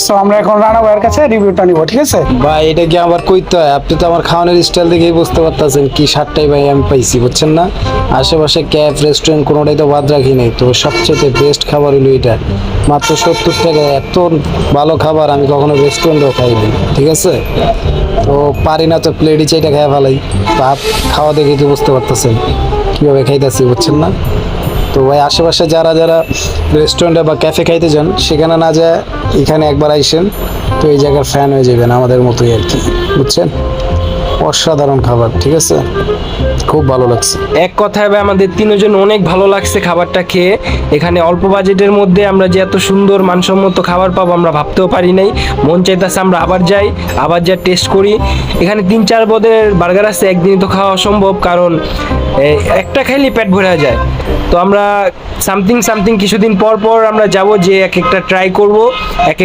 So আমরা এখন রানা ভাইয়ের কাছে রিভিউটা নিব, ঠিক আছে? ভাই এটা কি আবার কইতে হয়? আপনি তো আমার খাওয়ানোর স্টাইল দেখেই বুঝতে পারতেছেন কি স্বাদটাই ভাই আমি পাইছি, বুঝছেন না? আশেপাশে ক্যাফ রেস্টুরেন্ট কোনোটাই তো বাদ রাখি নাই, তো সবচেয়ে বেস্ট খাবার হলো এটা। মাত্র 70 টাকায় এত ভালো খাবার আমি কখনো রেস্টুরেন্টেও খাইনি, ঠিক আছে? তো পারি না তো প্লেটই চাইটা খাই ফেলাই। ভাত খাওয়া দেখেই তো বুঝতে পারতেছেন কীভাবে খাইতেছি, বুঝছেন না? তো ভাই আশেপাশে যারা যারা রেস্টুরেন্টে বা ক্যাফে খাইতে যান সেখানে না যায় এখানে একবার আইসেন, তো এই জায়গার ফ্যান হয়ে যাবেন আমাদের মতোই আর কি, বুঝছেন? অসাধারণ খাবার, ঠিক আছে, খুব ভালো লাগছে। এক কথায় ভাই আমাদের তিনজন অনেক ভালো লাগছে খাবারটা খেয়ে। এখানে অল্প বাজেটের মধ্যে আমরা যে এত সুন্দর মানসম্মত খাবার পাবো আমরা ভাবতেও পারি নাই। মন চাইতেছে আমরা আবার যাই, আবার যা টেস্ট করি। এখানে 3-4 পদের বার্গার আছে, একদিনই তো খাওয়া অসম্ভব, কারণ একটা খাইলে পেট ভরে যায়। তো আমরা সামথিং কিছুদিন পর পর আমরা যাব, যে এক একটা ট্রাই করব, এক